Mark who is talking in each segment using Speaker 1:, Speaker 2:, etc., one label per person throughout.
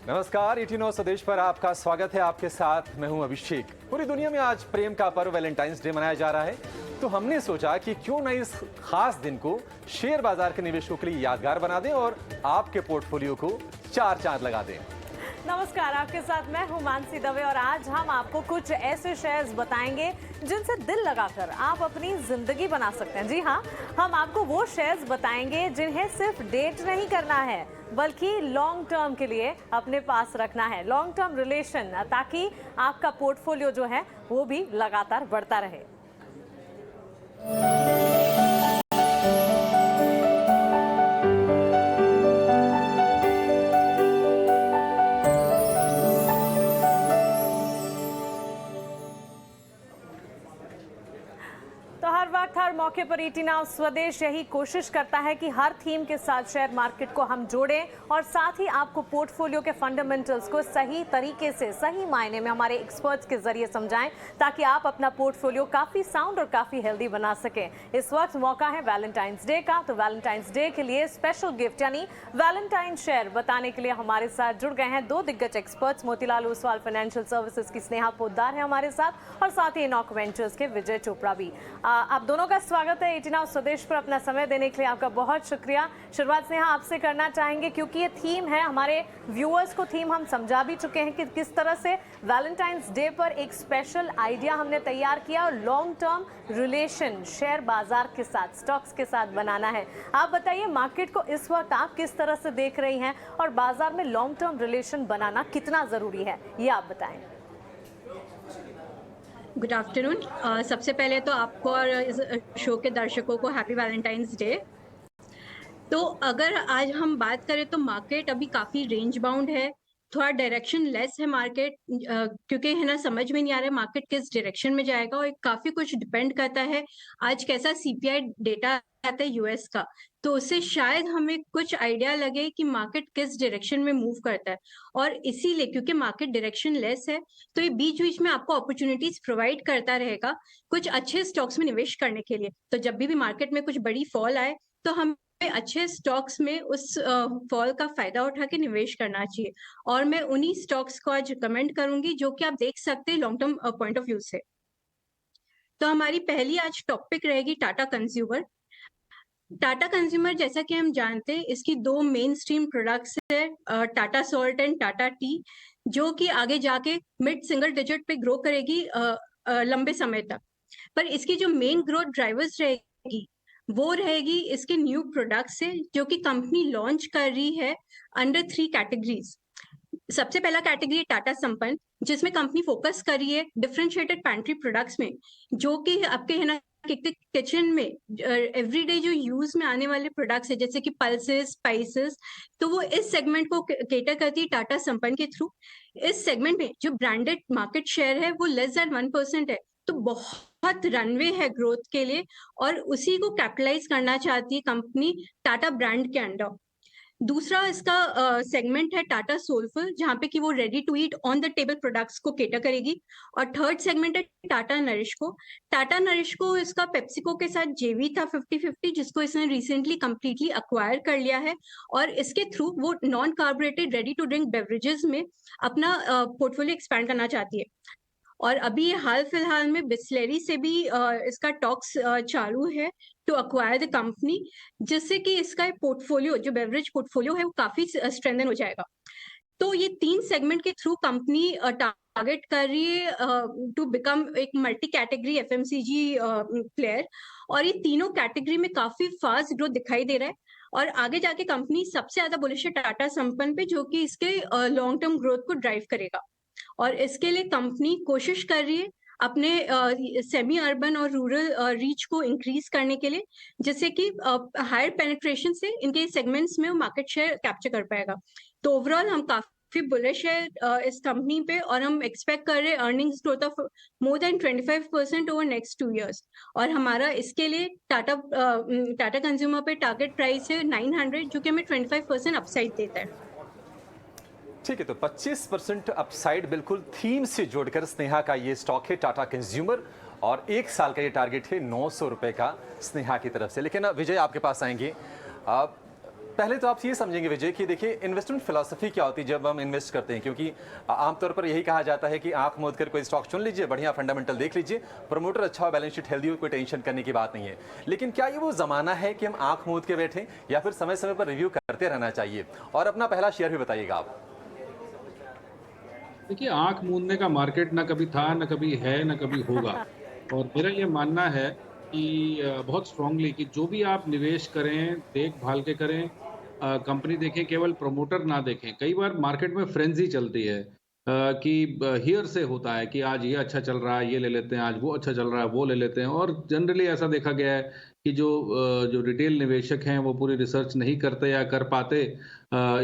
Speaker 1: नमस्कार, 18 स्वदेश पर आपका स्वागत है। आपके साथ मैं हूं अभिषेक। पूरी दुनिया में आज प्रेम का पर्व वैलेंटाइंस डे मनाया जा रहा है, तो हमने सोचा कि क्यों न इस खास दिन को शेयर बाजार के निवेशकों के लिए यादगार बना दें और आपके पोर्टफोलियो को चार चांद लगा दें।
Speaker 2: नमस्कार, आपके साथ मैं हूं मानसी दवे और आज हम आपको कुछ ऐसे शेयर्स बताएंगे जिनसे दिल लगाकर आप अपनी जिंदगी बना सकते हैं। जी हाँ, हम आपको वो शेयर्स बताएंगे जिन्हें सिर्फ डेट नहीं करना है बल्कि लॉन्ग टर्म के लिए अपने पास रखना है, लॉन्ग टर्म रिलेशन, ताकि आपका पोर्टफोलियो जो है वो भी लगातार बढ़ता रहे। हर मौके पर 18 स्वदेश यही कोशिश करता है कि हर थीम के साथ शेयर मार्केट को हम जोड़ें और साथ ही आपको पोर्टफोलियो के फंडामेंटल्स को सही तरीके से, सही मायने में हमारे एक्सपर्ट्स के जरिए समझाएं, ताकि आप अपना पोर्टफोलियो काफी साउंड और काफी हेल्दी बना सकें। इस वक्त मौका है वैलेंटाइंस डे का, तो वैलेंटाइंस डे के लिए स्पेशल गिफ्ट यानी वैलेंटाइन शेयर बताने के लिए हमारे साथ जुड़ गए हैं दो दिग्गज experts. Motilal Oswal financial services की स्नेहा पोद्दार है हमारे साथ और साथ ही इनॉक वेंचर्स के विजय चोपड़ा भी। आप दोनों का स्वागत है 18 स्वदेश पर। अपना समय देने के लिए आपका बहुत शुक्रिया। शुरुआत स्नेहा आपसे करना चाहेंगे, क्योंकि ये थीम है, हमारे व्यूअर्स को थीम हम समझा भी चुके हैं कि किस तरह से वैलेंटाइंस डे पर एक स्पेशल आइडिया हमने तैयार किया और लॉन्ग टर्म रिलेशन शेयर बाजार के साथ, स्टॉक्स के साथ बनाना है। आप बताइए, मार्केट को इस वक्त आप किस तरह से देख रही हैं और बाजार में लॉन्ग टर्म रिलेशन बनाना कितना जरूरी है, ये आप बताएं।
Speaker 3: Good afternoon. सबसे पहले तो आपको और इस शो के दर्शकों को हैप्पी वैलेंटाइंस डे। तो अगर आज हम बात करें तो मार्केट अभी काफी रेंज बाउंड है, थोड़ा डायरेक्शन लेस है मार्केट, क्योंकि है ना समझ में नहीं आ रहा है मार्केट किस डायरेक्शन में जाएगा और काफी कुछ डिपेंड करता है आज कैसा सीपीआई डेटा आता है यूएस का, तो उससे शायद हमें कुछ आइडिया लगे कि मार्केट किस डायरेक्शन में मूव करता है। और इसीलिए क्योंकि मार्केट डायरेक्शन लेस है तो ये बीच बीच में आपको अपॉर्चुनिटीज प्रोवाइड करता रहेगा कुछ अच्छे स्टॉक्स में निवेश करने के लिए। तो जब भी मार्केट में कुछ बड़ी फॉल आए तो हम अच्छे स्टॉक्स में उस फॉल का फायदा उठा के निवेश करना चाहिए, और मैं उन्हीं स्टॉक्स को आज रिकमेंड करूंगी जो कि आप देख सकते हैं long term point of view से। तो हमारी पहली आज टॉपिक रहेगी टाटा कंज्यूमर। टाटा कंज्यूमर जैसा कि हम जानते हैं इसकी दो मेन स्ट्रीम प्रोडक्ट्स है, Tata salt and Tata T, जो कि आगे जाके मिड सिंगल डिजिट पे ग्रो करेगी लंबे समय तक। पर इसकी जो मेन ग्रोथ ड्राइवर्स रहेगी वो रहेगी इसके न्यू प्रोडक्ट्स से जो कि कंपनी लॉन्च कर रही है अंडर 3 कैटेगरीज। सबसे पहला कैटेगरी टाटा संपन्न, जिसमें कंपनी फोकस कर रही है डिफरेंशिएटेड पैंट्री प्रोडक्ट्स में, जो कि आपके है ना किचन में एवरीडे जो यूज में आने वाले प्रोडक्ट्स है जैसे कि पल्सेस, स्पाइसेस, तो वो इस सेगमेंट को केटर करती है टाटा संपन्न के थ्रू। इस सेगमेंट में जो ब्रांडेड मार्केट शेयर है वो लेस देन 1% है, तो बहुत रनवे है ग्रोथ के लिए और उसी को कैपिटलाइज करना चाहती है कंपनी टाटा ब्रांड के अंडर। दूसरा इसका सेगमेंट है टाटा सोलफुल, जहाँ पे कि वो ready to eat on the table products को केटर करेगी। और थर्ड सेगमेंट है टाटा नरिश्को। टाटा नरिश्को इसका पेप्सिको के साथ जेवी था 50-50, जिसको इसने रिसेंटली कंप्लीटली अक्वायर कर लिया है और इसके थ्रू वो non carbonated ready to drink beverages में अपना पोर्टफोलियो एक्सपैंड करना चाहती है। और अभी ये हाल फिलहाल में बिस्लेरी से भी इसका टॉक्स चालू है टू अक्वायर द कंपनी, जिससे कि इसका पोर्टफोलियो जो बेवरेज पोर्टफोलियो है वो काफी स्ट्रेंथन हो जाएगा। तो ये 3 सेगमेंट के थ्रू कंपनी टारगेट कर रही है टू बिकम एक मल्टी कैटेगरी एफएमसीजी प्लेयर, और ये तीनों कैटेगरी में काफी फास्ट ग्रोथ दिखाई दे रहा है। और आगे जाके कंपनी सबसे ज्यादा बुलिश है टाटा संपन्न पे, जो कि इसके लॉन्ग टर्म ग्रोथ को ड्राइव करेगा। और इसके लिए कंपनी कोशिश कर रही है अपने सेमी अर्बन और रूरल रीच को इंक्रीज करने के लिए, जिससे कि हायर पेनिट्रेशन से इनके सेगमेंट्स में वो मार्केट शेयर कैप्चर कर पाएगा। तो ओवरऑल हम काफी बुलिश है इस कंपनी पे और हम एक्सपेक्ट कर रहे हैं earnings growth of more than 25% over next 2 years। और हमारा इसके लिए टाटा कंज्यूमर पे टारगेट प्राइस है 900, जो कि हमें 25% अपसाइड देता है।
Speaker 1: ठीक है, तो 25% अपसाइड बिल्कुल थीम से जोड़कर स्नेहा का ये स्टॉक है टाटा कंज्यूमर और 1 साल का ये टारगेट है 900 रुपए का स्नेहा की तरफ से। लेकिन विजय आपके पास आएंगे। पहले तो आप ये समझेंगे विजय कि देखिए इन्वेस्टमेंट फिलॉसफी क्या होती है जब हम इन्वेस्ट करते हैं, क्योंकि आमतौर पर यही कहा जाता है कि आंख मूंद कर कोई स्टॉक चुन लीजिए, बढ़िया फंडामेंटल देख लीजिए, प्रमोटर अच्छा हो, बैलेंस शीट हेल्दी हो, कोई टेंशन करने की बात नहीं है। लेकिन क्या ये वो जमाना है कि हम आंख मूंद के बैठे, या फिर समय समय पर रिव्यू करते रहना चाहिए? और अपना पहला शेयर भी बताइएगा आप।
Speaker 4: देखिए, आंख मूंदने का मार्केट ना कभी था, ना कभी है, ना कभी होगा। और मेरा ये मानना है कि बहुत स्ट्रांगली कि जो भी आप निवेश करें, देखभाल के करें, कंपनी देखें, केवल प्रमोटर ना देखें। कई बार मार्केट में फ्रेंजी चलती है कि हियर से होता है कि आज ये अच्छा चल रहा है, ये ले लेते हैं, आज वो अच्छा चल रहा है, वो ले लेते हैं। और जनरली ऐसा देखा गया है कि जो रिटेल निवेशक हैं, वो पूरी रिसर्च नहीं करते या कर पाते,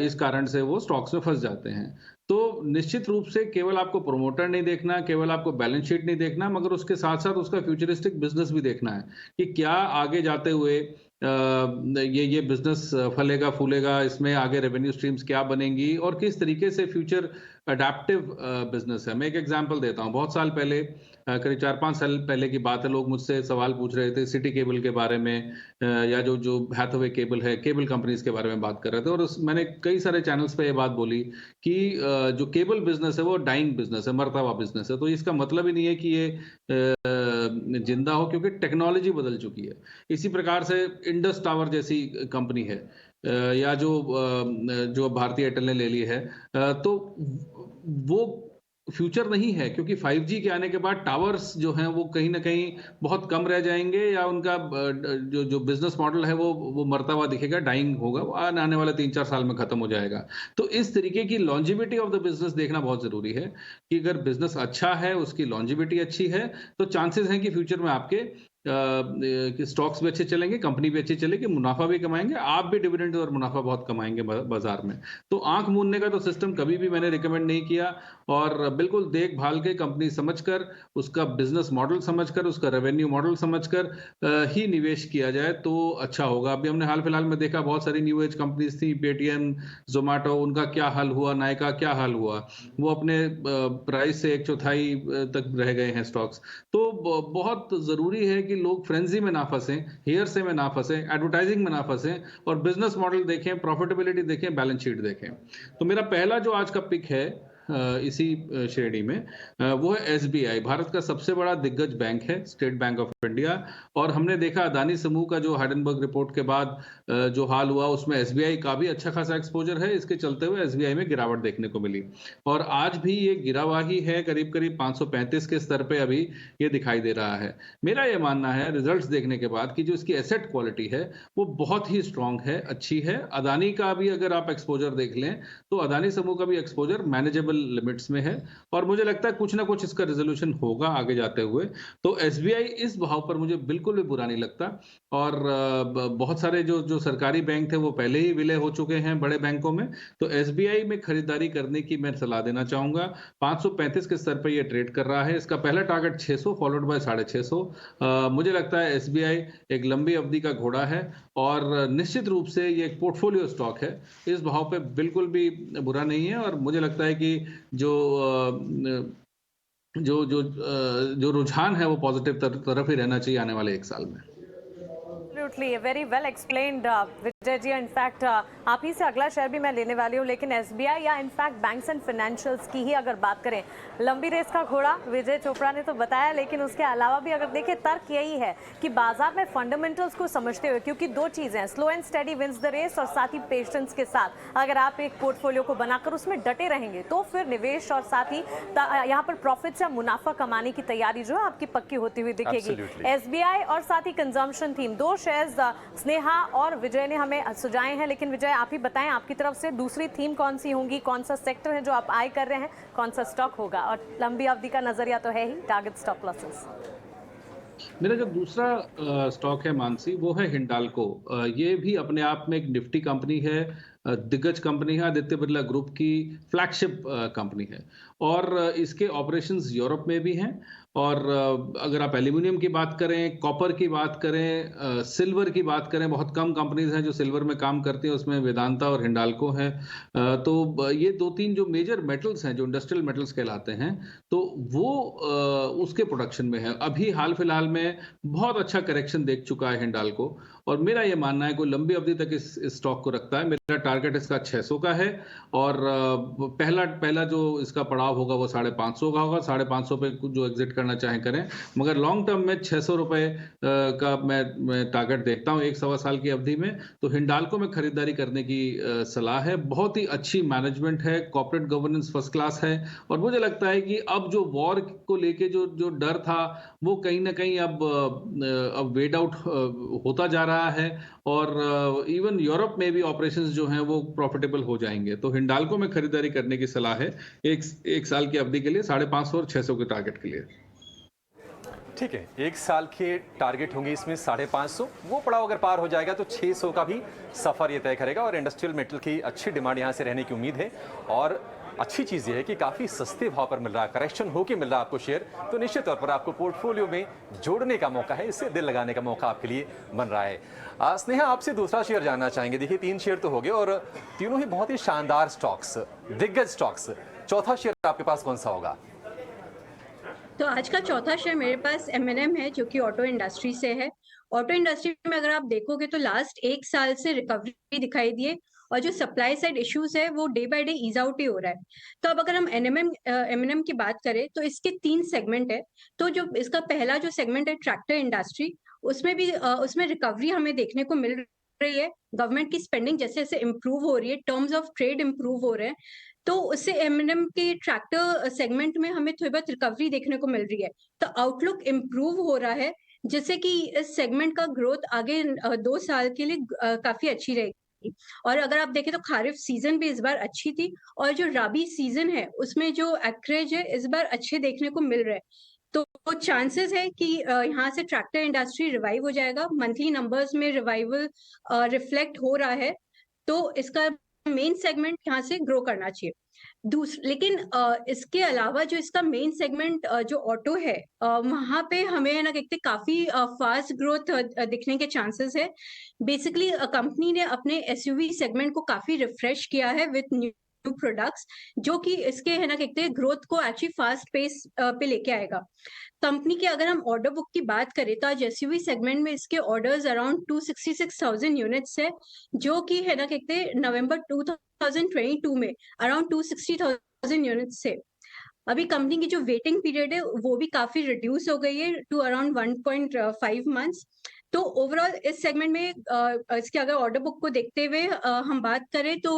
Speaker 4: इस कारण से वो स्टॉक्स में फंस जाते हैं। तो निश्चित रूप से केवल आपको प्रमोटर नहीं देखना, केवल आपको बैलेंस शीट नहीं देखना, मगर उसके साथ-साथ उसका फ्यूचरिस्टिक बिज़नेस भी देखना है कि क्या आगे जाते हुए ये बिज़नेस फलेगा, फूलेगा, इसमें आगे रेवेन्यू स्ट्रीम्स क्या बनेंगी और किस तरीके से फ्यूचर अडैप्टिव बिज़नेस है। मैं एक एग्ज़ाम्पल देता हूँ। बहुत साल पहले, करीब 4-5 साल पहले की बात है, लोग मुझसे सवाल पूछ रहे थे सिटी केबल के बारे में, या जो हैथवे केबल है, केबल कंपनीज़ के बारे में बात कर रहे थे। और मैंने कई सारे चैनल्स पे ये बात बोली कि जो केबल बिज़नेस है वो डाइंग बिज़नेस है, मरता हुआ बिज़नेस है। तो इसका मतलब ही नहीं है कि ये जिंदा हो, क्योंकि टेक्नोलॉजी बदल चुकी है। इसी प्रकार से इंडस टावर जैसी कंपनी है, या जो भारतीय एयरटेल ने ले ली है, तो वो फ्यूचर नहीं है, क्योंकि 5G के आने के बाद टावर्स जो हैं वो कहीं न कहीं बहुत कम रह जाएँगे, या उनका जो बिज़नेस मॉडल है वो मरता हुआ दिखेगा, डाइंग होगा, वो आने वाले 3-4 साल में खत्म हो जाएगा। तो इस तरीके की लॉन्जेविटी ऑफ द बिज़नेस देखना बहुत ज़रूरी है कि अगर बिज़नेस अच्छा है, उसकी लॉन्जेविटी अच्छी है, तो चांसेस हैं कि फ्यूचर में आपके कि स्टॉक्स भी अच्छे चलेंगे, कंपनी भी अच्छी चलेगी, मुनाफा भी कमाएँगे, आप भी डिविडेंड और मुनाफा बहुत कमाएँगे बाज़ार में। तो आँख मूंदने का तो सिस्टम कभी भी मैंने रिकमेंड नहीं किया, और बिल्कुल देखभाल के कंपनी समझकर, उसका बिज़नेस मॉडल समझकर, उसका रेवेन्यू मॉडल समझकर ही निवेश किया जाए तो अच्छा होगा। अभी हमने हाल-फिलहाल में देखा, बहुत सारी न्यू एज कंपनीज़ थी, पेटीएम, ज़ोमैटो, उनका क्या हाल हुआ, नायका क्या हाल हुआ। वो अपने प्राइस से 1/4 तक रह गए हैं स्टॉक्स। तो बहुत ज़रूरी है कि लोग फ्रेंजी में ना फंसें, हेयरसे में ना फंसें, एडवर्टाइजिंग में ना फंसें, और बिजनेस मॉडल देखें, प्रॉफिटेबिलिटी देखें, बैलेंस शीट देखें। तो मेरा पहला जो आज का पिक है इसी श्रेणी में, वो है एसबीआई। भारत का सबसे बड़ा दिग्गज बैंक है, स्टेट बैंक ऑफ इंडिया। और हमने देखा अदानी समूह का जो हाइडेनबर्ग रिपोर्ट के बाद जो हाल हुआ, उसमें एसबीआई का भी अच्छा खासा एक्सपोजर है। इसके चलते हुए एसबीआई में गिरावट देखने को मिली, और आज भी ये गिरा हुआ ही है, करीब 535 के स्तर पे अभी ये दिखाई दे रहा है। मेरा ये मानना है रिजल्ट्स देखने के बाद कि जो इसकी एसेट क्वालिटी है वो बहुत ही स्ट्रांग है, अच्छी है। अदानी का भी अगर आप एक्सपोजर देख लें तो अदानी समूह का भी एक्सपोजर मैनेजेबल लिमिट्स में है, और मुझे लगता है कुछ ना कुछ इसका रेजोल्यूशन होगा आगे जाते हुए। तो एसबीआई इस भाव पर मुझे बिल्कुल भी बुरा नहीं लगता। और बहुत सारे जो सरकारी बैंक थे वो पहले ही विलय हो चुके हैं बड़े बैंकों में। तो एसबीआई में खरीदारी करने की मैं सलाह देना चाहूंगा। 535 के स्तर पर ये ट्रेड कर रहा है। इसका पहला टारगेट 600 फॉलोड बाय 650। मुझे लगता है एसबीआई एक लंबी अवधि का घोड़ा है, और निश्चित रूप से ये एक पोर्टफोलियो स्टॉक है। इस भाव पे बिल्कुल भी बुरा नहीं है, और मुझे लगता है कि जो रुझान है वो पॉजिटिव तरफ ही रहना चाहिए आने वाले 1 साल में।
Speaker 2: Absolutely, very well explained, Vijay ji. In fact आप ही से अगला शेयर भी मैं लेने वाली हूँ, लेकिन एसबीआई या इनफैक्ट बैंक्स एंड फाइनेंशियल्स की ही अगर बात करें, लंबी रेस का घोड़ा विजय चोपड़ा ने तो बताया, लेकिन उसके अलावा भी अगर देखें, तर्क यही है कि बाजार में फंडामेंटल्स को समझते हुए, क्योंकि दो चीजें हैं, slow and steady wins the race, और साथ ही पेशेंस के साथ अगर आप एक पोर्टफोलियो को बनाकर उसमें डटे रहेंगे तो फिर निवेश और साथ ही यहाँ पर प्रॉफिट या मुनाफा कमाने की तैयारी जो है आपकी पक्की होती हुई दिखेगी। एसबीआई और साथ ही कंजम्पशन थीम, दो शेयर्स स्नेहा और विजय ने हमें सुझाए हैं, लेकिन विजय आप ही बताएं आपकी तरफ से दूसरी थीम कौन सी होंगी, कौन सा सेक्टर है जो आप आय कर रहे हैं, कौन सा स्टॉक होगा, और लंबी अवधि का नजरिया तो है ही, टारगेट स्टॉप लॉसेस।
Speaker 4: मेरा जो दूसरा स्टॉक है मानसी, वो है हिंडाल्को। ये भी अपने आप में एक निफ्टी कंपनी है, दिग्गज कंपनी है, आदित्य बिरला ग्रुप की फ्लैगशिप कंपनी है, और इसके ऑपरेशंस यूरोप में भी हैं और अगर आप एल्यूमिनियम की बात करें, कॉपर की बात करें, सिल्वर की बात करें, बहुत कम कंपनीज हैं जो सिल्वर में काम करती हैं, उसमें वेदांता और हिंडाल्को हैं। तो ये 2-3 जो मेजर मेटल्स हैं, जो इंडस्ट्रियल मेटल्स कहलाते हैं, तो वो उसके प्रोडक्शन में है। अभी हाल फिलहाल में बहुत अच्छा करेक्शन देख चुका है हिंडाल्को, और मेरा ये मानना है कोई लंबी अवधि तक इस स्टॉक को रखता है। मेरा टारगेट इसका 600 का है, और पहला जो इसका पड़ाव होगा वो 550 का होगा। 550 पे जो एग्जिट करना चाहें करें, मगर लॉन्ग टर्म में 600 रुपए का मैं टारगेट देखता हूं 1-1.25 साल की अवधि में। तो हिंडाल्को में खरीदारी करने की सलाह है। बहुत ही अच्छी मैनेजमेंट है, कॉर्पोरेट गवर्नेंस फर्स्ट क्लास है, और मुझे लगता है कि अब जो वॉर को लेके जो डर था वो कहीं ना कहीं अब वेड आउट होता जा रहा है, और इवन यूरोप में भी ऑपरेशंस जो हैं वो प्रॉफिटेबल हो जाएंगे। तो हिंडाल्को में खरीदारी करने की सलाह है एक साल की अवधि के लिए, 550 और 600 के टारगेट के लिए।
Speaker 1: ठीक है, 1 साल के टारगेट होंगे इसमें 550, वो पड़ाव अगर पार हो जाएगा तो 600 का भी सफर ये तय करेगा। और इंडस्ट्रियल मेटल की अच्छी डिमांड यहाँ से रहने की उम्मीद है, और अच्छी चीज़ ये है कि काफ़ी सस्ते भाव पर मिल रहा है, करेक्शन होके मिल रहा है आपको शेयर, तो निश्चित तौर पर आपको पोर्टफोलियो में जोड़ने का मौका है, इससे दिल लगाने का मौका आपके लिए बन रहा है। स्नेहा, आपसे दूसरा शेयर जानना चाहेंगे। देखिए 3 शेयर तो हो गए, और तीनों ही बहुत ही शानदार स्टॉक्स, दिग्गज स्टॉक्स। चौथा शेयर आपके पास कौन सा होगा?
Speaker 3: तो आज का चौथा शेयर मेरे पास M&M है, जो कि ऑटो इंडस्ट्री से है। ऑटो इंडस्ट्री में अगर आप देखोगे तो लास्ट 1 साल से रिकवरी दिखाई दी है, और जो सप्लाई साइड इश्यूज है वो day by day ease out ही हो रहा है। तो अब अगर हम M&M की बात करें तो इसके 3 सेगमेंट है। तो जो इसका पहला जो सेगमेंट है ट्रैक्टर इंडस्ट्री, उसमें रिकवरी हमें देखने को मिल रही है। गवर्नमेंट की स्पेंडिंग जैसे जैसे इम्प्रूव हो रही है, टर्म्स ऑफ ट्रेड इम्प्रूव हो रहे हैं, तो उससे M&M के ट्रैक्टर सेगमेंट में हमें थोड़ी बहुत रिकवरी देखने को मिल रही है। तो आउटलुक इम्प्रूव हो रहा है, जिससे कि इस सेगमेंट का ग्रोथ आगे 2 साल के लिए काफी अच्छी रहेगी। और अगर आप देखें तो खारिफ सीजन भी इस बार अच्छी थी, और जो राबी सीजन है उसमें जो एक्रेज है इस बार अच्छे देखने को मिल रहे हैं। तो चांसेस है कि यहाँ से ट्रैक्टर इंडस्ट्री रिवाइव हो जाएगा। मंथली नंबर्स में रिवाइवल रिफ्लेक्ट हो रहा है, तो इसका मेन सेगमेंट यहाँ से ग्रो करना चाहिए। लेकिन इसके अलावा जो इसका मेन सेगमेंट जो ऑटो है, वहां पे हमें ना देखते काफी फास्ट ग्रोथ दिखने के चांसेस है। बेसिकली कंपनी ने अपने SUV सेगमेंट को काफी रिफ्रेश किया है विद न्यू प्रोडक्ट्स, जो कि इसके है ना कहते हैं ग्रोथ को एक्चुअली फास्ट पेस पे लेके आएगा। कंपनी के अगर हम ऑर्डर बुक की बात करें तो आज SUV सेगमेंट में इसके ऑर्डर्स अराउंड 266,000 यूनिट्स है, जो कि है ना कहते हैं नवंबर 2022 में अराउंड 260,000 यूनिट्स से। अभी कंपनी की जो वेटिंग पीरियड है वो भी काफी रिड्यूस हो गई है टू अराउंड 1.5 मंथ्स। तो ओवरऑल इस सेगमेंट में इसके अगर ऑर्डर बुक को देखते हुए हम बात करें तो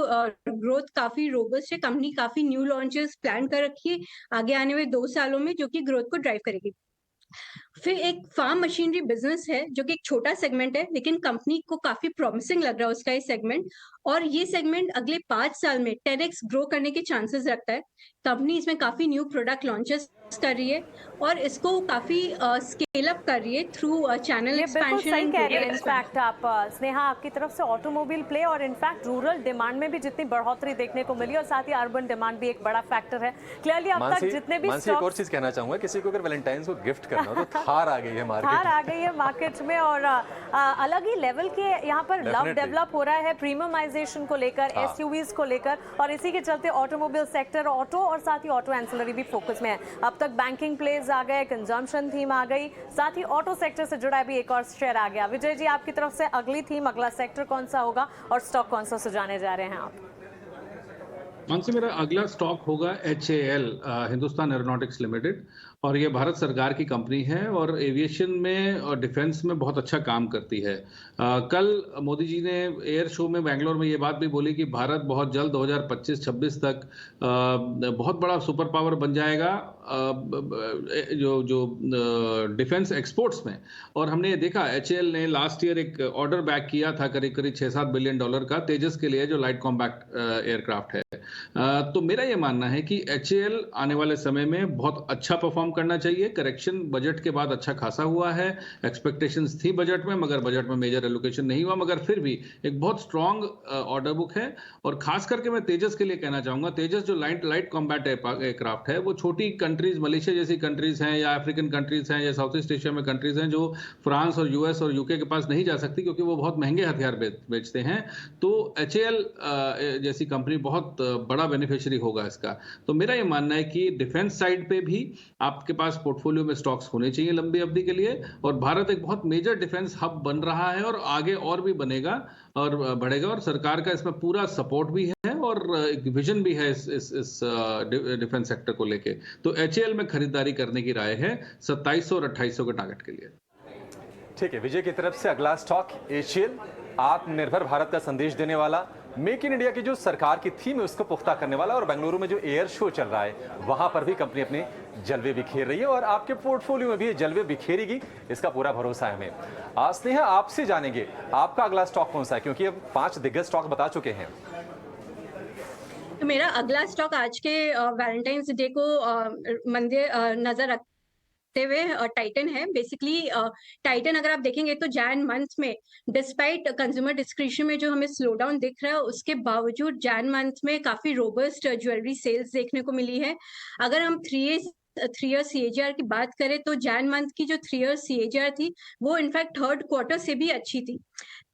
Speaker 3: ग्रोथ काफी रोबस्ट है। कंपनी काफी न्यू लॉन्चेस प्लान कर रखी है आगे आने वाले 2 सालों में, जो कि ग्रोथ को ड्राइव करेगी। फिर एक फार्म मशीनरी बिजनेस है, जो कि एक छोटा सेगमेंट है, लेकिन कंपनी को काफी प्रॉमिसिंग लग रहा है उसका ये सेगमेंट, और ये सेगमेंट अगले 5 साल में 10x ग्रो करने के चांसेस रखता है। कंपनी इसमें काफी न्यू प्रोडक्ट लॉन्चेस कर रही है, और इसको काफी स्केल अप कर रही है थ्रू चैनल
Speaker 2: ये बिल्कुल सही
Speaker 3: एक्सपेंशन।
Speaker 2: कह रही है। इनफैक्ट आप स्नेहा, आपकी तरफ से ऑटोमोबाइल प्ले और इनफैक्ट रूरल डिमांड में भी जितनी बढ़ोतरी देखने को मिली, और साथ ही अर्बन डिमांड भी एक बड़ा फैक्टर है। क्लियरली अब तक जितने भी
Speaker 1: एक और चीज कहना चाहूंगा, किसी को अगर वैलेंटाइंस को गिफ्ट करना हो तो थार आ गई है मार्केट,
Speaker 2: थार आ गई है मार्केट में, और अलग ही लेवल के यहाँ पर लव डेवलप हो रहा है प्रीमियमाइजेशन को लेकर, SUVs को लेकर, और इसी के चलते ऑटोमोबाइल सेक्टर, ऑटो और साथ ही ऑटो एंसिलरी भी फोकस में है। अब तक बैंकिंग प्लेज आ गए, कंजम्पशन थीम आ गई, साथ ही ऑटो सेक्टर से जुड़ा भी एक और शेयर आ गया। विजय जी, आपकी तरफ से अगली थीम, अगला सेक्टर कौन सा होगा और स्टॉक कौन सा सुझाने जा रहे हैं आप?
Speaker 4: मानसी, मेरा अगला स्टॉक होगा HAL, हिंदुस्तान एरोनॉटिक्स लिमिटेड, और ये भारत सरकार की कंपनी है और एविएशन में और डिफेंस में बहुत अच्छा काम करती है। कल मोदी जी ने एयर शो में बेंगलोर में ये बात भी बोली कि भारत बहुत जल्द 2025-26 तक बहुत बड़ा सुपर पावर बन जाएगा जो डिफेंस एक्सपोर्ट्स में। और हमने ये देखा, HAL ने लास्ट ईयर एक ऑर्डर बैक किया था करीब करीब $6-7 बिलियन का तेजस के लिए, जो लाइट कॉम्पैक्ट एयरक्राफ्ट है। तो मेरा ये मानना है कि HAL आने वाले समय में बहुत अच्छा परफॉर्म करना चाहिए। करेक्शन बजट के बाद अच्छा खासा हुआ है, एक्सपेक्टेशंस थी बजट में, मगर बजट में मेजर एलोकेशन नहीं हुआ, मगर फिर भी एक बहुत स्ट्रांग ऑर्डर बुक है। और खास करके मैं तेजस के लिए कहना चाहूंगा, तेजस जो लाइट कॉम्बैट एयरक्राफ्ट है, वो छोटी कंट्रीज, मलेशिया जैसी कंट्रीज हैं या अफ्रीकन कंट्रीज हैं या साउथ ईस्ट एशिया में कंट्रीज हैं जो फ्रांस और US और UK के पास नहीं जा सकती क्योंकि वो बहुत महंगे हथियार बेचते हैं। तो HAL जैसी कंपनी बहुत बड़ा बेनिफिशियरी होगा इसका। तो मेरा ये मानना है कि डिफेंस साइड पे भी आपके पास पोर्टफोलियो में स्टॉक्स होने चाहिए लंबी अवधि के लिए। और भारत एक बहुत मेजर डिफेंस हब बन रहा है और आगे और भी बनेगा और बढ़ेगा, और सरकार का इसमें पूरा सपोर्ट भी है और एक विजन भी है इस डिफेंस सेक्टर को लेके। तो HAL में खरीदारी करने की राय है 2700 और 2800 के टारगेट के लिए।
Speaker 1: ठीक है, विजय की तरफ से अगला स्टॉक HAL, आत्मनिर्भर भारत का संदेश देने वाला, मेक इन इंडिया की जो सरकार की थीम है उसको पुख्ता करने वाला, और बेंगलुरु में जो एयर शो चल रहा है वहां पर भी कंपनी अपने जलवे बिखेर रही है और आपके पोर्टफोलियो में भी ये जलवे बिखेरेगी, इसका पूरा भरोसा है हमें। स्नेहा, आपसे जानेंगे आपका अगला स्टॉक कौन सा है, क्योंकि अब 5 दिग्गज स्टॉक बता चुके हैं।
Speaker 3: तो मेरा अगला स्टॉक आज के वैलेंटाइंस डे को नजर रखते हुए टाइटन है। बेसिकली टाइटन अगर आप देखेंगे तो जैन मंथ में डिस्पाइट कंज्यूमर डिस्क्रिप्शन में जो हमें स्लो डाउन दिख रहा है, उसके बावजूद जैन मंथ में काफी रोबस्ट ज्वेलरी सेल्स देखने को मिली है। अगर हम 3 ईयर CAGR की बात करें तो जैन मंथ की जो 3 ईयर CAGR थी वो इनफैक्ट थर्ड क्वार्टर से भी अच्छी थी।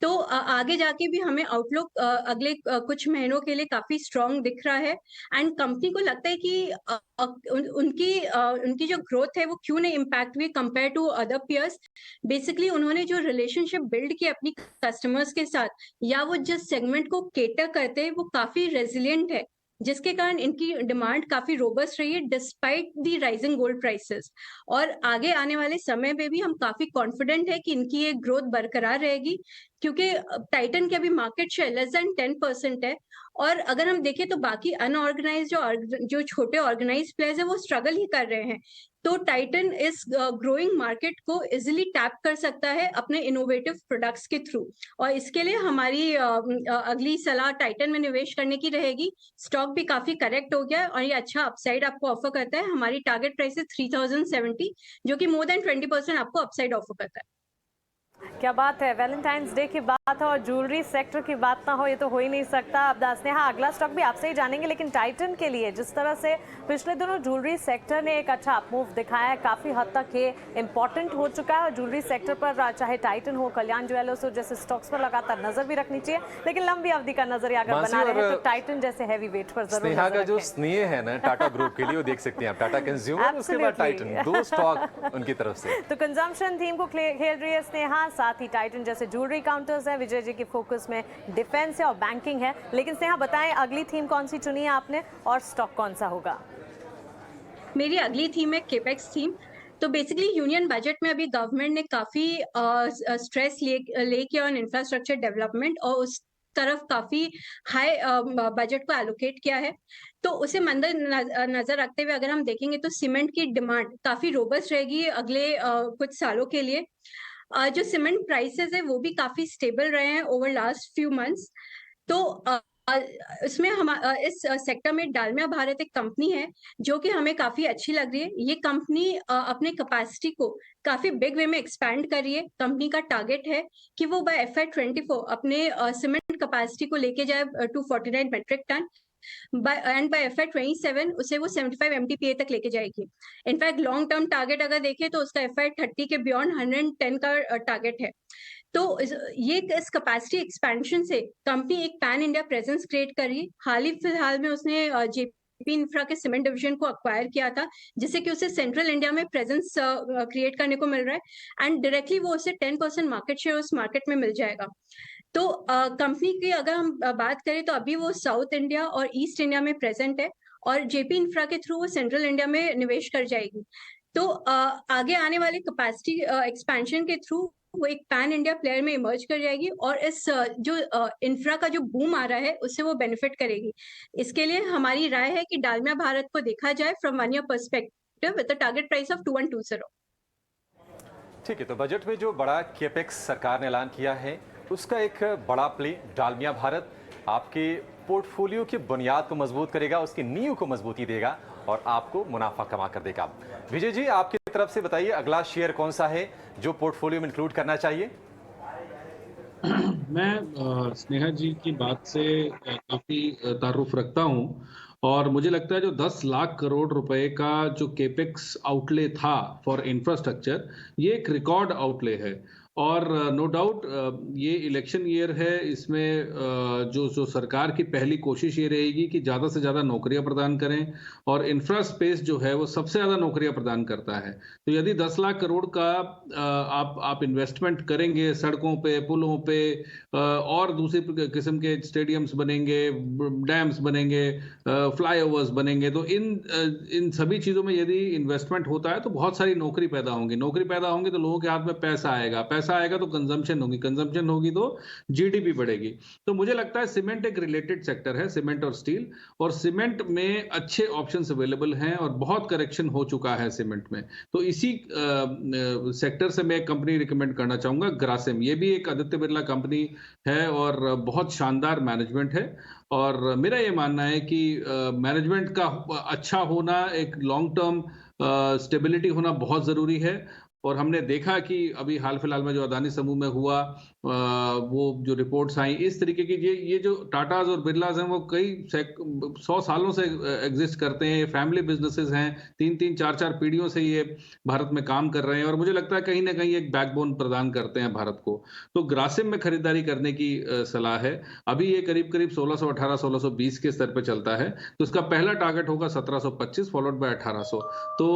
Speaker 3: तो आगे जाके भी हमें आउटलुक अगले कुछ महीनों के लिए काफी स्ट्रांग दिख रहा है। एंड कंपनी को लगता है कि उनकी जो ग्रोथ है वो क्यों नहीं इम्पैक्ट हुई compare to other peers. Basically उन्होंने जो रिलेशनशिप बिल्ड की अपनी कस्टमर्स के साथ, या वो जिस सेगमेंट को केटर करते हैं वो काफी रेजिलियंट है, जिसके कारण इनकी डिमांड काफी रोबस्ट रही है डिस्पाइट दी राइजिंग गोल्ड प्राइसेस। और आगे आने वाले समय में भी हम काफी कॉन्फिडेंट है कि इनकी ये ग्रोथ बरकरार रहेगी, क्योंकि टाइटन की अभी मार्केट शेयर लेस देन 10% है। और अगर हम देखें तो बाकी अनऑर्गेनाइज जो छोटे ऑर्गेनाइज प्लेयर्स है वो स्ट्रगल ही कर रहे हैं। तो टाइटन इस ग्रोइंग मार्केट को इजिली टैप कर सकता है अपने इनोवेटिव प्रोडक्ट्स के थ्रू। और इसके लिए हमारी अगली सलाह टाइटन में निवेश करने की रहेगी। स्टॉक भी काफी करेक्ट हो गया है और ये अच्छा अपसाइड आपको ऑफर करता है। हमारी टारगेट प्राइस है 3070, जो कि मोर देन 20% आपको अपसाइड ऑफर करता है।
Speaker 2: क्या बात है, वैलेंटाइंस डे की बात हो और ज्वेलरी सेक्टर की बात ना हो, ये तो हो ही नहीं सकता। अब स्नेहा, अगला स्टॉक भी आपसे ही जानेंगे, लेकिन टाइटन के लिए जिस तरह से पिछले दिनों ज्वेलरी सेक्टर ने एक अच्छा अपमूव दिखाया है, काफी हद तक ये इंपॉर्टेंट हो चुका है। और ज्वेलरी सेक्टर पर चाहे टाइटन हो, कल्याण ज्वेलर्स हो, जैसे स्टॉक्स पर लगातार नजर भी रखनी चाहिए, लेकिन लंबी अवधि का नजरिया अगर बना रहे हैं तो टाइटन जैसे हैवी वेट पर जरूर
Speaker 1: स्नेहा का जो स्नेह है ना टाटा ग्रुप के लिए, वो देख सकते हैं आप, टाटा कंज्यूमर उसके बाद टाइटन, 2 स्टॉक उनकी तरफ से।
Speaker 2: तो कंजम्पशन थीम को खेल रही है स्नेहा, साथ ही टाइटन जैसे ज्वेलरी काउंटर्स है। विजय जी की फोकस में डिफेंस है और बैंकिंग है, लेकिन स्नेहा बताएं अगली थीम कौन सी चुनी है आपने और स्टॉक कौन सा होगा?
Speaker 3: मेरी अगली थीम है केपेक्स थीम। तो बेसिकली यूनियन बजट में अभी गवर्नमेंट ने काफी स्ट्रेस लेके ऑन इंफ्रास्ट्रक्चर डेवलपमेंट और उस तरफ काफी हाई बजट को एलोकेट किया है। तो उसे नजर रखते हुए अगर हम देखेंगे तो सीमेंट की डिमांड काफी रोबस्ट रहेगी अगले कुछ सालों के लिए। जो सीमेंट प्राइसेस है वो भी काफी स्टेबल रहे हैं ओवर लास्ट फ्यू मंथ्स। तो इसमें हम इस सेक्टर में डालमिया भारत एक कंपनी है जो कि हमें काफी अच्छी लग रही है। ये कंपनी अपने कैपेसिटी को काफी बिग वे में एक्सपैंड कर रही है। कंपनी का टारगेट है कि वो बाय FY24 अपने सीमेंट कैपेसिटी को लेके जाए 249 metric ton, and bye FY27 उसे वो 75 MTPA तक लेके जाएगी। इनफैक्ट लॉन्ग टर्म टारगेट अगर देखें तो उसका FY30 के बियॉन्ड 110 का टारगेट है। तो ये इस कैपेसिटी एक्सपेंशन से कंपनी एक पैन इंडिया प्रेजेंस क्रिएट कर रही है। हाल ही फिलहाल में उसने जेपी इंफ्रा के सीमेंट डिवीजन को अक्वायर किया था, जिससे कि उसे सेंट्रल इंडिया में प्रेजेंस क्रिएट करने को मिल रहा है एंड डायरेक्टली वो उसे 10% मार्केट शेयर उस मार्केट में मिल जाएगा। तो कंपनी की अगर हम बात करें तो अभी वो साउथ इंडिया और ईस्ट इंडिया में प्रेजेंट है और जेपी इंफ्रा के थ्रू वो सेंट्रल इंडिया में निवेश कर जाएगी। तो आगे आने वाले कैपेसिटी एक्सपेंशन के थ्रू वो एक पैन इंडिया प्लेयर में इमर्ज कर जाएगी और इस जो इंफ्रा का जो बूम आ रहा है उससे वो बेनिफिट करेगी। इसके लिए हमारी राय है कि डालमिया भारत को देखा जाए from 1 year perspective with the target price of 2120।
Speaker 1: ठीक है, तो बजट में जो बड़ा केपेक्स सरकार ने ऐलान किया है उसका एक बड़ा प्ले डालमिया भारत आपके पोर्टफोलियो की बुनियाद को मजबूत करेगा, उसकी नींव को मजबूती देगा और आपको मुनाफा कमा कर देगा। विजय जी, आपकी तरफ से बताइए अगला शेयर कौन सा है जो पोर्टफोलियो में इंक्लूड करना चाहिए?
Speaker 4: मैं स्नेहा जी की बात से काफी तारुफ रखता हूं और मुझे लगता है जो 10 लाख करोड़ रुपए का जो केपेक्स आउटले था फॉर इंफ्रास्ट्रक्चर, ये एक रिकॉर्ड आउटले है। और नो डाउट ये इलेक्शन ईयर है, इसमें जो सरकार की पहली कोशिश ये रहेगी कि ज़्यादा से ज़्यादा नौकरियां प्रदान करें और इंफ्रा स्पेस जो है वो सबसे ज़्यादा नौकरियां प्रदान करता है। तो यदि 10 लाख करोड़ का आप इन्वेस्टमेंट करेंगे सड़कों पे, पुलों पे और दूसरी किस्म के स्टेडियम्स बनेंगे, डैम्स बनेंगे, फ्लाईओवर्स बनेंगे, तो इन सभी चीज़ों में यदि इन्वेस्टमेंट होता है तो बहुत सारी नौकरी पैदा होंगी। नौकरी पैदा होंगी तो लोगों के हाथ में पैसा आएगा, पैसा आएगा तो कंजम्पशन होगी, कंजम्पशन होगी तो जीडीपी बढ़ेगी। तो मुझे लगता है सीमेंट एक रिलेटेड सेक्टर है, सीमेंट और स्टील, और सीमेंट में अच्छे ऑप्शंस अवेलेबल हैं और बहुत करेक्शन हो चुका है सीमेंट में। तो इसी सेक्टर से मैं एक कंपनी रिकमेंड करना चाहूंगा, ग्रासिम। ये भी एक आदित्य बिरला कंपनी है और बहुत शानदार मैनेजमेंट है। और मेरा ये मानना है कि मैनेजमेंट का अच्छा होना, एक लॉन्ग टर्म स्टेबिलिटी होना बहुत जरूरी है। और हमने देखा कि अभी हाल फिलहाल में जो अदानी समूह में हुआ, वो जो रिपोर्ट्स आई इस तरीके की, ये जो टाटाज और बिरलाज हैं वो कई 100 सालों से एग्जिस्ट करते हैं, ये फैमिली बिजनेसेस हैं, 3-3, 4-4 पीढ़ियों से ये भारत में काम कर रहे हैं और मुझे लगता है कहीं ना कहीं एक बैकबोन प्रदान करते हैं भारत को। तो ग्रासिम में खरीदारी करने की सलाह है। अभी ये करीब 1618, 1620 के स्तर पर चलता है, तो इसका पहला टारगेट होगा 1725 फॉलोड बाय 1800। तो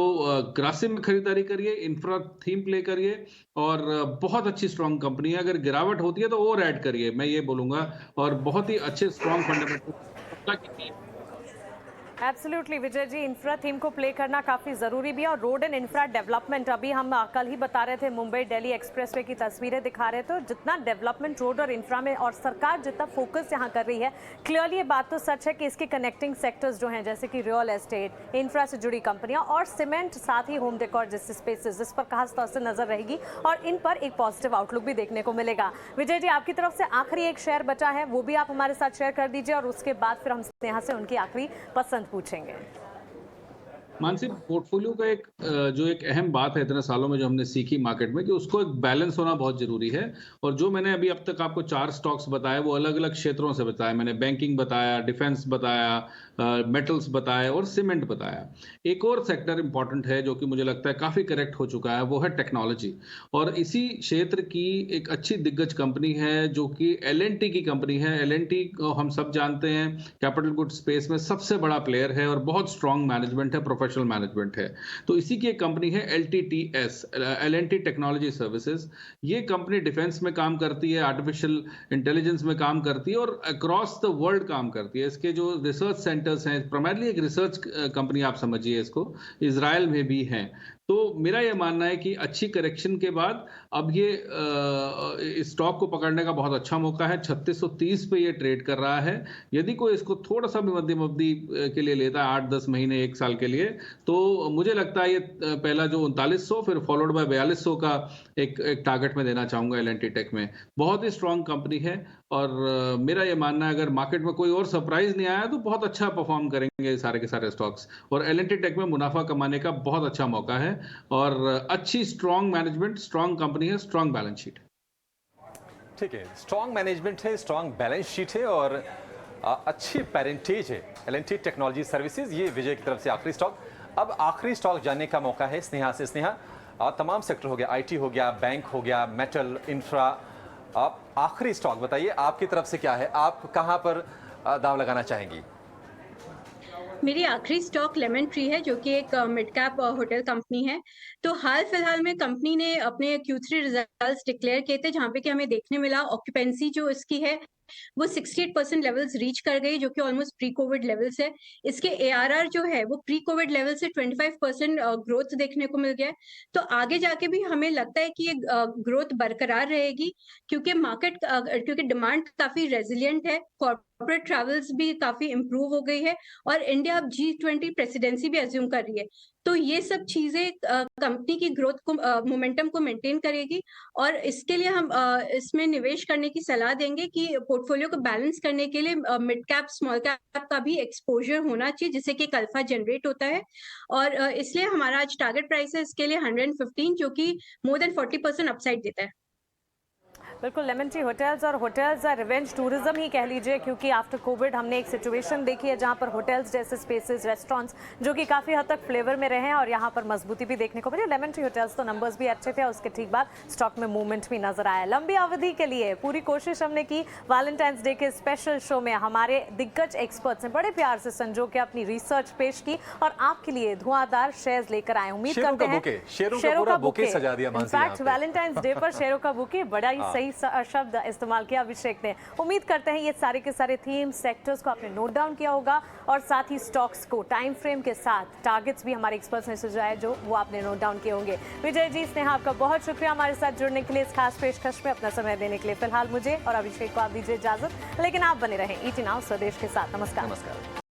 Speaker 4: ग्रासिम में खरीदारी करिए, इंफ्रा थीम प्ले करिए और बहुत अच्छी स्ट्रॉन्ग कंपनी है। अगर गिरावट होती है तो और ऐड करिए, मैं ये बोलूंगा। और बहुत ही अच्छे strong fundamental.
Speaker 2: Absolutely Vijay ji, infra theme को प्ले करना काफ़ी ज़रूरी भी है। और रोड एंड इंफ्रा डेवलपमेंट, अभी हम कल ही बता रहे थे, मुंबई दिल्ली एक्सप्रेसवे की तस्वीरें दिखा रहे थे, तो जितना डेवलपमेंट रोड और इंफ्रा में और सरकार जितना फोकस यहाँ कर रही है, क्लियरली ये बात तो सच है कि इसके कनेक्टिंग सेक्टर्स जो हैं जैसे कि रियल एस्टेट, इंफ्रा से जुड़ी कंपनियाँ और सीमेंट, साथ ही होम डेकोर जैसे स्पेसेस, जिस पर खास तौर से नजर रहेगी और इन पर एक पॉजिटिव आउटलुक भी देखने को मिलेगा। विजय जी, आपकी तरफ से आखिरी एक शेयर बचा है, वो भी आप हमारे साथ शेयर कर दीजिए और उसके बाद फिर हम स्नेहा से उनकी आखिरी पसंद पूछेंगे।
Speaker 4: मानसिक पोर्टफोलियो का एक अहम बात है इतने सालों में जो हमने सीखी मार्केट में, कि उसको एक बैलेंस होना बहुत जरूरी है। और जो मैंने अभी अब तक आपको 4 स्टॉक्स बताए वो अलग अलग क्षेत्रों से बताए। मैंने बैंकिंग बताया, डिफेंस बताया, मेटल्स बताया और सीमेंट बताया। एक और सेक्टर इंपॉर्टेंट है जो कि मुझे लगता है काफी करेक्ट हो चुका है, वो है टेक्नोलॉजी। और इसी क्षेत्र की एक अच्छी दिग्गज कंपनी है जो कि L&T की कंपनी है। L&T को हम सब जानते हैं, कैपिटल गुड स्पेस में सबसे बड़ा प्लेयर है और बहुत स्ट्रॉन्ग मैनेजमेंट है, प्रोफेशनल मैनेजमेंट है। तो इसी की एक कंपनी है LTTS, L&T टेक्नोलॉजी सर्विसेज। ये कंपनी डिफेंस में काम करती है, आर्टिफिशियल इंटेलिजेंस में काम करती है और अक्रॉस द वर्ल्ड काम करती है। इसके जो रिसर्च सेंटर्स हैं, प्राइमरली एक रिसर्च कंपनी आप समझिए इसको, इजराइल में भी हैं। तो मेरा यह मानना है कि अच्छी करेक्शन के बाद अब ये स्टॉक को पकड़ने का बहुत अच्छा मौका है। 3630 पे ये ट्रेड कर रहा है। यदि कोई इसको थोड़ा सा भी मध्यम अवधि के लिए लेता है, 8-10 महीने, 1 साल के लिए, तो मुझे लगता है ये पहला जो 3900 फिर फॉलोड बाय 4200 का एक टारगेट में देना चाहूंगा। L&T टेक में बहुत ही स्ट्रांग कंपनी है और मेरा ये मानना है अगर मार्केट में कोई और सरप्राइज नहीं आया तो बहुत अच्छा परफॉर्म करेंगे सारे के सारे स्टॉक्स। और L&T टेक में मुनाफा कमाने का बहुत अच्छा मौका है और अच्छी स्ट्रांग मैनेजमेंट, स्ट्रांग कंपनी है, स्ट्रांग बैलेंस शीट।
Speaker 1: ठीक है, स्ट्रांग मैनेजमेंट है, स्ट्रांग बैलेंस शीट है और अच्छी पेरेंटेज है L&T टेक्नोलॉजी सर्विसेज। ये विजय की तरफ से आखिरी स्टॉक। अब आखिरी स्टॉक जानने का मौका है स्नेहा से। स्नेहा, तमाम सेक्टर हो गया, IT हो गया, बैंक हो गया, मेटल, इंफ्रा, आप आखिरी स्टॉक बताइए आपकी तरफ से क्या है, आप कहां पर दाव लगाना चाहेंगी?
Speaker 3: मेरी आखिरी स्टॉक लेमन ट्री है, जो कि एक मिड कैप होटल कंपनी है। तो हाल फिलहाल में कंपनी ने अपने Q3 रिजल्ट्स डिक्लेयर किए थे, जहां पे कि हमें देखने मिला ऑक्यूपेंसी जो इसकी है वो 68% लेवल्स रीच कर गई, जो कि ऑलमोस्ट प्री कोविड लेवल्स है। इसके ARR जो है वो प्री कोविड लेवल से 25% ग्रोथ देखने को मिल गया है। तो आगे जाके भी हमें लगता है कि ये ग्रोथ बरकरार रहेगी, क्योंकि मार्केट क्योंकि डिमांड काफी रेजिलियंट है। कॉर्पोरेट ट्रैवल्स भी काफी इम्प्रूव हो गई है और इंडिया अब G20 प्रेसिडेंसी भी अज्यूम कर रही है। तो ये सब चीजें कंपनी की ग्रोथ को मोमेंटम को मेंटेन करेगी और इसके लिए हम इसमें निवेश करने की सलाह देंगे कि पोर्टफोलियो को बैलेंस करने के लिए मिड कैप स्मॉल कैप का भी एक्सपोजर होना चाहिए, जिससे कि एक अल्फा जनरेट होता है। और इसलिए हमारा आज टारगेट प्राइस है इसके लिए 115, जो कि मोर देन 40% अपसाइड देता है।
Speaker 2: बिल्कुल, लेमन ट्री होटल्स और होटल्स रिवेंज टूरिज्म ही कह लीजिए, क्योंकि आफ्टर कोविड हमने एक सिचुएशन देखी है जहां पर होटल्स जैसे स्पेसेस, रेस्टोरेंट्स जो कि काफ़ी हद तक फ्लेवर में रहे हैं और यहां पर मजबूती भी देखने को मिली। लेमन ट्री होटल्स तो नंबर्स भी अच्छे थे, उसके ठीक बाद स्टॉक में मूवमेंट भी नजर आया। लंबी अवधि के लिए पूरी कोशिश हमने की। वैलेंटाइंस डे के स्पेशल शो में हमारे दिग्गज एक्सपर्ट्स ने बड़े प्यार से संजो के अपनी रिसर्च पेश की और आपके लिए धुआंधार शेयर्स लेकर आए। उम्मीद करते हैं
Speaker 1: शेरों का बुके सजा दिया।
Speaker 2: इनफैक्ट वैलेंटाइंस डे पर शेरों का बुके, बड़ा ही सही शब्द इस्तेमाल किया अभिषेक ने। उम्मीद करते हैं ये सारे के सारे थीम सेक्टर्स को आपने नोट डाउन किया होगा और साथ ही स्टॉक्स को टाइम फ्रेम के साथ टारगेट्स भी हमारे एक्सपर्ट्स ने सुझाए जो वो आपने नोट डाउन किए होंगे। विजय जी, स्नेहा, आपका बहुत शुक्रिया हमारे साथ जुड़ने के लिए, इस खास पेशकश में अपना समय देने के लिए। फिलहाल मुझे और अभिषेक को आप दीजिए इजाजत, लेकिन आप बने रहें ET Now स्वदेश के साथ। नमस्कार।